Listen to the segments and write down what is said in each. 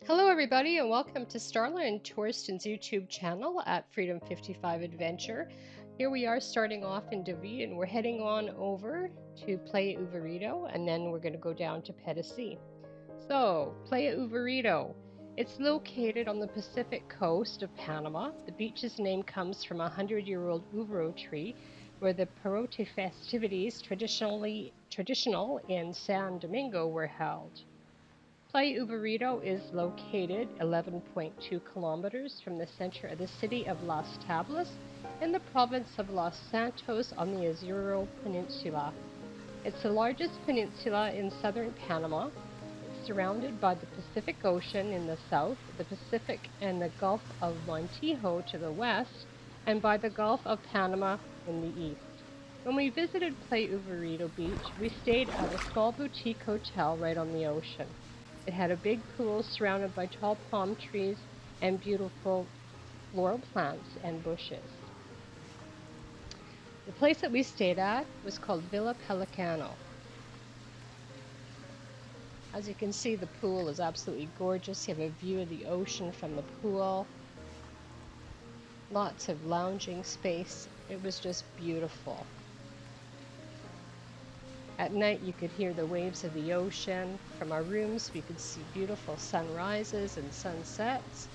Hello, everybody, and welcome to Starla and Touriston's YouTube channel at Freedom 55 Adventure. Here we are starting off in David, and we're heading on over to Playa Uverito, and then we're going to go down to Pedasi. So, Playa Uverito. It's located on the Pacific coast of Panama. The beach's name comes from a 100-year-old uvero tree where the perote festivities traditional in San Domingo were held. Playa Uverito is located 11.2 kilometers from the center of the city of Las Tablas in the province of Los Santos on the Azuro Peninsula. It's the largest peninsula in southern Panama. It's surrounded by the Pacific Ocean in the south, the Pacific and the Gulf of Montijo to the west, and by the Gulf of Panama in the east. When we visited Playa Uverito Beach, we stayed at a small boutique hotel right on the ocean. It had a big pool surrounded by tall palm trees and beautiful floral plants and bushes. The place that we stayed at was called Villa Pelicano. As you can see, the pool is absolutely gorgeous. You have a view of the ocean from the pool. Lots of lounging space. It was just beautiful. At night, you could hear the waves of the ocean. From our rooms, we could see beautiful sunrises and sunsets.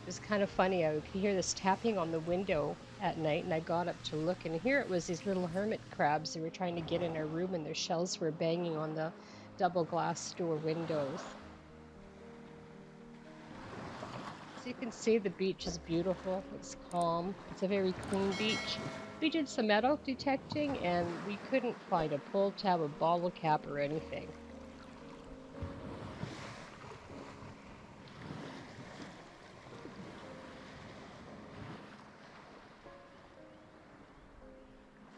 It was kind of funny. I could hear this tapping on the window at night, and I got up to look, and here it was these little hermit crabs. They were trying to get in our room, and their shells were banging on the double glass door windows. As you can see, the beach is beautiful. It's calm. It's a very clean beach. We did some metal detecting, and we couldn't find a pull tab, a bottle cap, or anything.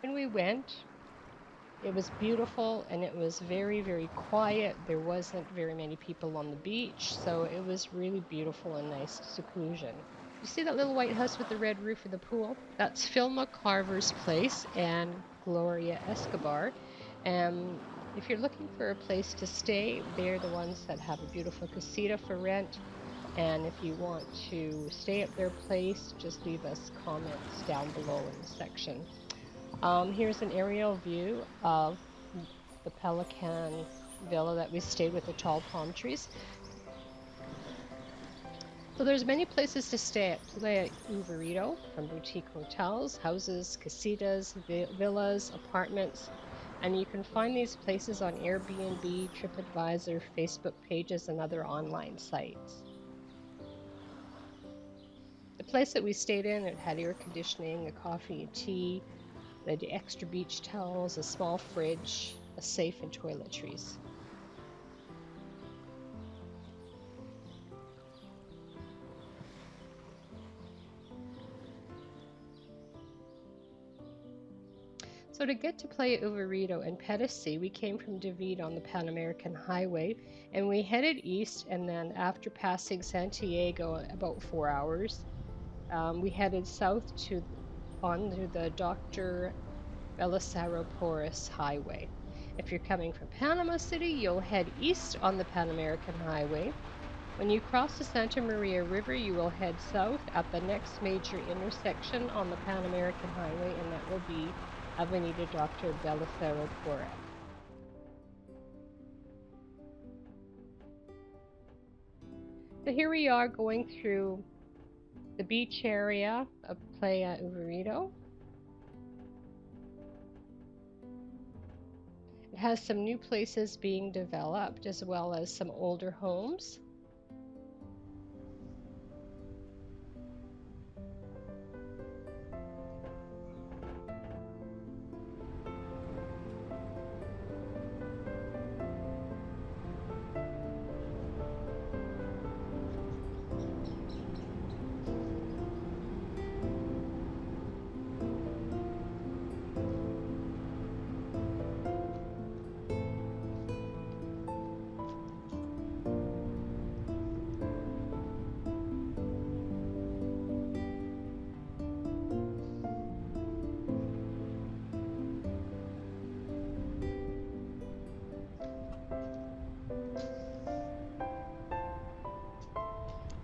When we went, it was beautiful and it was very, very quiet. There wasn't very many people on the beach, so it was really beautiful and nice seclusion. You see that little white house with the red roof and the pool? That's Filma Carver's place and Gloria Escobar. And if you're looking for a place to stay, they're the ones that have a beautiful casita for rent. And if you want to stay at their place, just leave us comments down below in the section. Here's an aerial view of the Pelican Villa that we stayed with the tall palm trees. So there's many places to stay at Playa Uverito, from boutique hotels, houses, casitas, villas, apartments, and you can find these places on Airbnb, TripAdvisor, Facebook pages, and other online sites. The place that we stayed in, it had air conditioning, a coffee and tea, they had extra beach towels, a small fridge, a safe, and toiletries. So to get to Playa Uverito and Pedasi, we came from David on the Pan American Highway, and we headed east, and then after passing Santiago, about 4 hours, we headed south onto the Dr. Belisaro Porras Highway. If you're coming from Panama City, you'll head east on the Pan American Highway. When you cross the Santa Maria River, you will head south at the next major intersection on the Pan American Highway, and that will be Avenida Dr. Belisaro Porras. So here we are going through the beach area of Playa Uverito. It has some new places being developed as well as some older homes.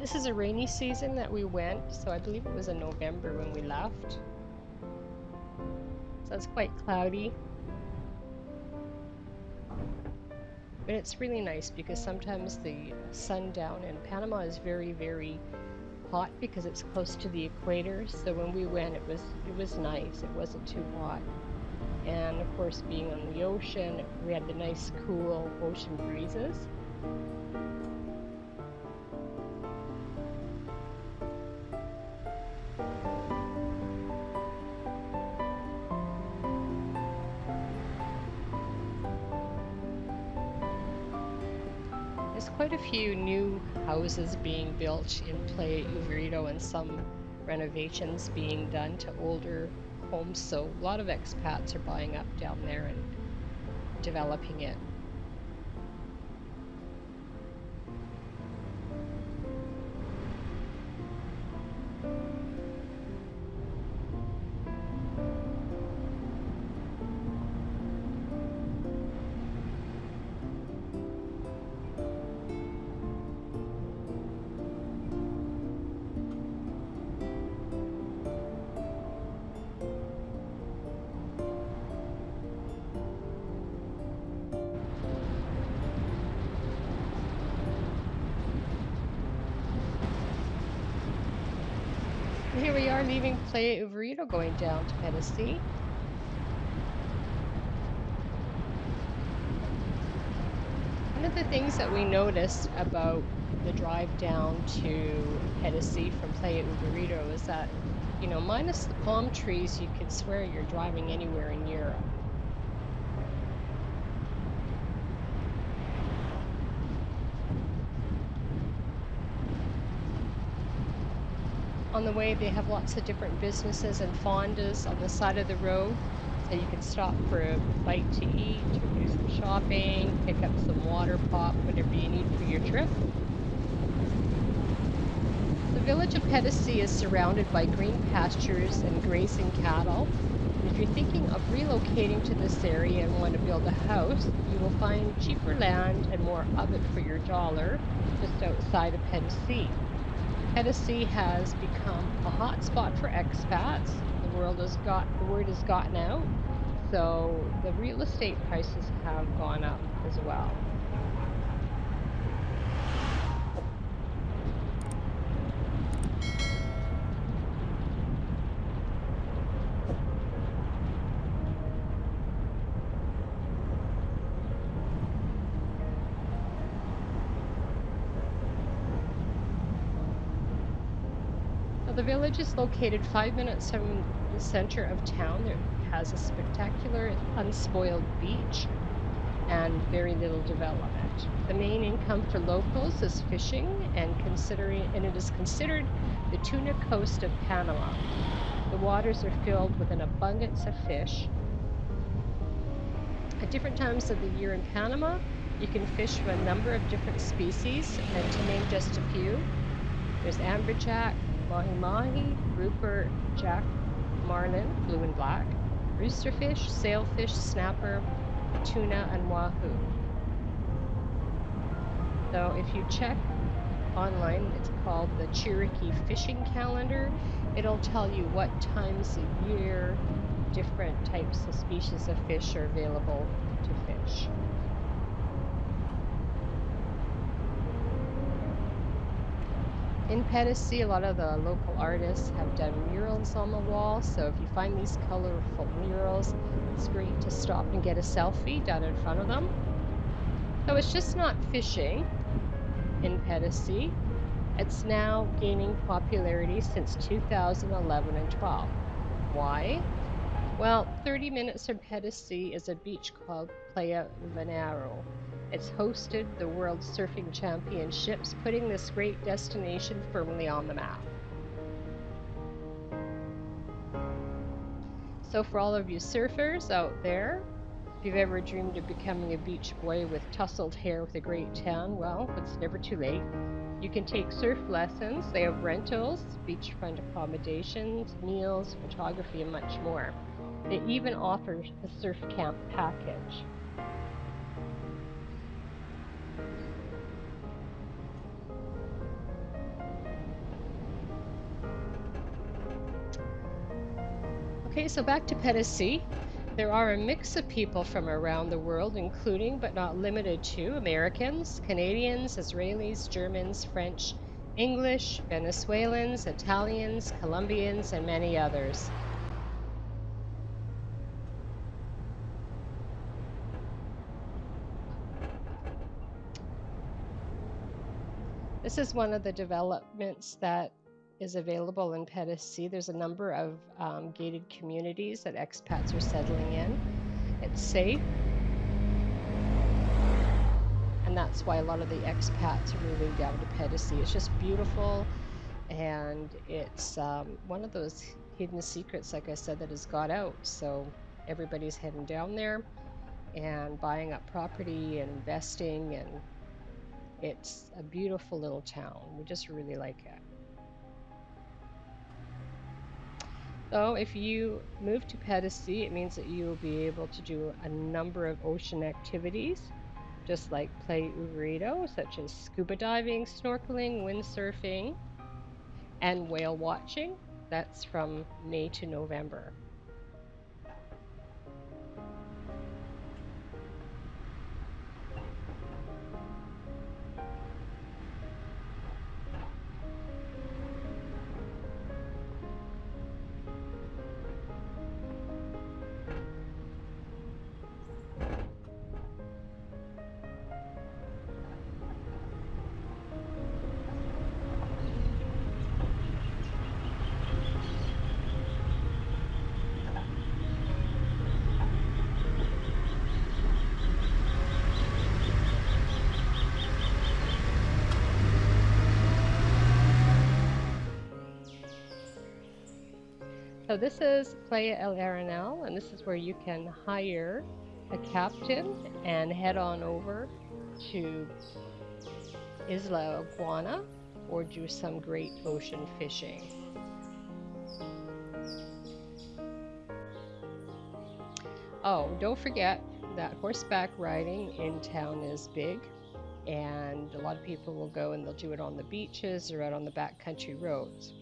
This is a rainy season that we went, so I believe it was in November when we left. So it's quite cloudy. But it's really nice because sometimes the sundown in Panama is very, very hot because it's close to the equator. So when we went, it was nice. It wasn't too hot. And of course, being on the ocean, we had the nice, cool ocean breezes. There's quite a few new houses being built in Playa Uverito and some renovations being done to older homes. So a lot of expats are buying up down there and developing it. Here we are leaving Playa Uverito going down to Pedasi. One of the things that we noticed about the drive down to Pedasi from Playa Uverito is that, you know, minus the palm trees, you could swear you're driving anywhere in Europe. On the way, they have lots of different businesses and fondas on the side of the road. So you can stop for a bite to eat, or do some shopping, pick up some water pop, whatever you need for your trip. The village of Pedasi is surrounded by green pastures and grazing cattle. And if you're thinking of relocating to this area and want to build a house, you will find cheaper land and more of it for your dollar just outside of Pedasi. Pedasi has become a hot spot for expats. The word has gotten out, so the real estate prices have gone up as well. The village is located 5 minutes from the center of town. It has a spectacular, unspoiled beach and very little development. The main income for locals is fishing, and it is considered the tuna coast of Panama. The waters are filled with an abundance of fish. At different times of the year in Panama, you can fish for a number of different species, and to name just a few, there's amberjack, mahi-mahi, grouper, jack, marlin, blue and black, roosterfish, sailfish, snapper, tuna, and wahoo. So if you check online, it's called the Cherokee Fishing Calendar. It'll tell you what times of year different types of species of fish are available to fish. In Pedasi, a lot of the local artists have done murals on the wall, so if you find these colorful murals, it's great to stop and get a selfie done in front of them. So it's just not fishing in Pedasi. It's now gaining popularity since 2011 and 12. Why? Well, 30 minutes from Pedasi is a beach called Playa Uverito. It's hosted the World Surfing Championships, putting this great destination firmly on the map. So for all of you surfers out there, if you've ever dreamed of becoming a beach boy with tousled hair with a great tan, well, it's never too late. You can take surf lessons. They have rentals, beachfront accommodations, meals, photography, and much more. They even offer a surf camp package. Okay, so back to Pedasi. There are a mix of people from around the world, including but not limited to Americans, Canadians, Israelis, Germans, French, English, Venezuelans, Italians, Colombians, and many others. This is one of the developments that is available in Pedasi. There's a number of gated communities that expats are settling in. It's safe, and that's why a lot of the expats are moving down to Pedasi. It's just beautiful, and it's one of those hidden secrets, like I said, that has got out. So everybody's heading down there and buying up property and investing, and it's a beautiful little town. We just really like it. So if you move to Pedasi, it means that you will be able to do a number of ocean activities, just like Playa Uverito, such as scuba diving, snorkeling, windsurfing, and whale watching. That's from May to November. So this is Playa El Arenal, and this is where you can hire a captain and head on over to Isla Iguana or do some great ocean fishing. Oh, don't forget that horseback riding in town is big, and a lot of people will go and they'll do it on the beaches or out on the backcountry roads.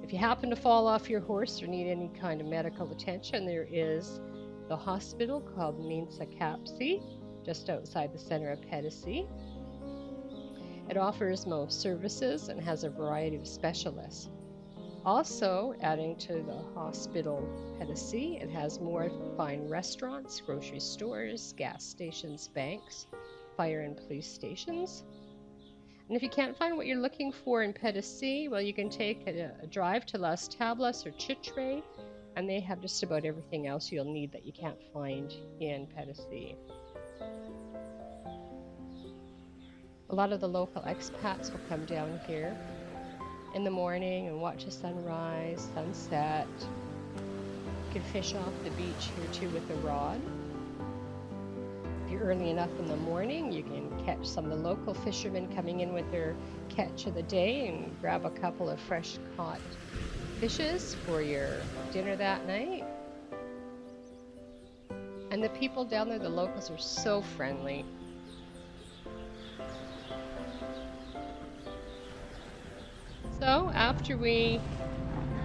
If you happen to fall off your horse or need any kind of medical attention, there is the hospital called Minsa Capsi, just outside the center of Pedasi. It offers most services and has a variety of specialists. Also, adding to the hospital Pedasi, it has more fine restaurants, grocery stores, gas stations, banks, fire and police stations. And if you can't find what you're looking for in Pedasi, well, you can take a drive to Las Tablas or Chitre, and they have just about everything else you'll need that you can't find in Pedasi. A lot of the local expats will come down here in the morning and watch the sunrise, sunset. You can fish off the beach here too with a rod. If you're early enough in the morning, you can catch some of the local fishermen coming in with their catch of the day and grab a couple of fresh caught fishes for your dinner that night. And the people down there, the locals, are so friendly. So after we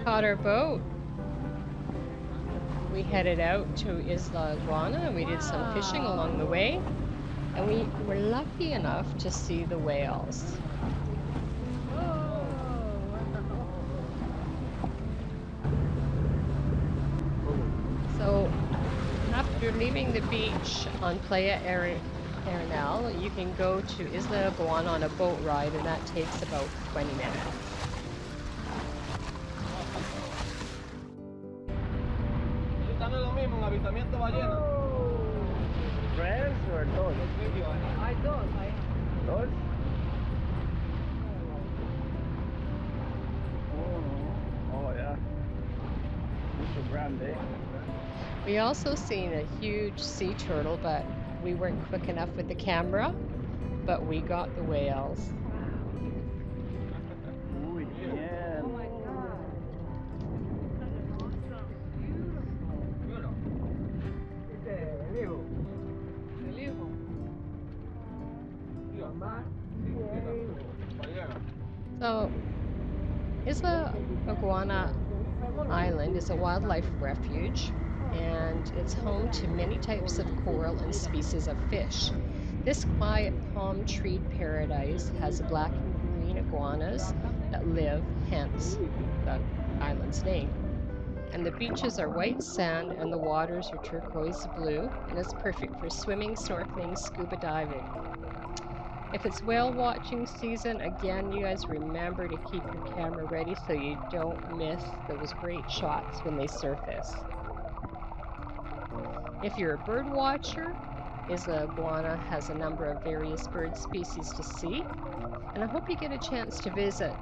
caught our boat, we headed out to Isla Iguana and we did some fishing along the way, and we were lucky enough to see the whales. So after leaving the beach on Playa Arenal, you can go to Isla Iguana on a boat ride, and that takes about 20 minutes. Avistamiento ballena. Friends or dos? Hay dos. Dos? Oh yeah. Mucho grande. We also seen a huge sea turtle, but we weren't quick enough with the camera, but we got the whales. Muy bien. Oh my God. So, Isla Iguana Island is a wildlife refuge, and it's home to many types of coral and species of fish. This quiet palm tree paradise has black and green iguanas that live, hence the island's name. And the beaches are white sand and the waters are turquoise blue, and it's perfect for swimming, snorkeling, scuba diving. If it's whale watching season, again, you guys remember to keep your camera ready so you don't miss those great shots when they surface. If you're a bird watcher, Isla Iguana has a number of various bird species to see, and I hope you get a chance to visit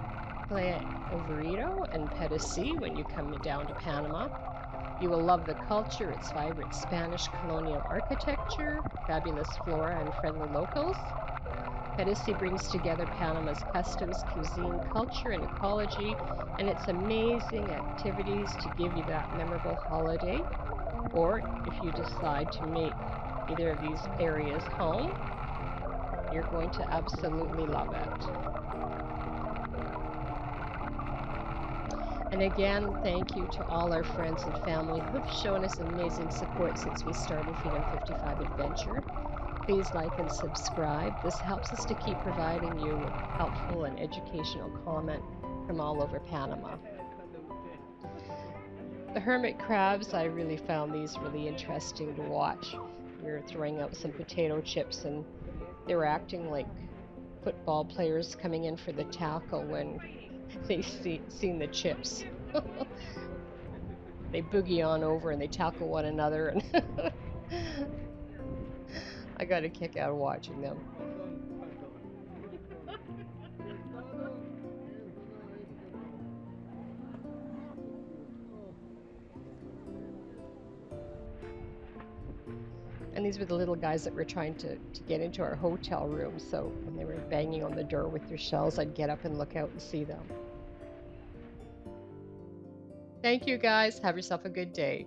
Playa Uverito and Pedasi when you come down to Panama. You will love the culture, its vibrant Spanish colonial architecture, fabulous flora, and friendly locals. Pedasi brings together Panama's customs, cuisine, culture, and ecology, and its amazing activities to give you that memorable holiday. Or if you decide to make either of these areas home, you're going to absolutely love it. And again, thank you to all our friends and family who've shown us amazing support since we started Freedom 55 Adventure. Please like and subscribe. This helps us to keep providing you with helpful and educational comment from all over Panama. The hermit crabs, I really found these really interesting to watch. We were throwing out some potato chips and they were acting like football players coming in for the tackle when they seen the chips. They boogie on over and they tackle one another, and I got a kick out of watching them. And these were the little guys that were trying to get into our hotel room, so when they were banging on the door with their shells, I'd get up and look out and see them. Thank you guys. Have yourself a good day.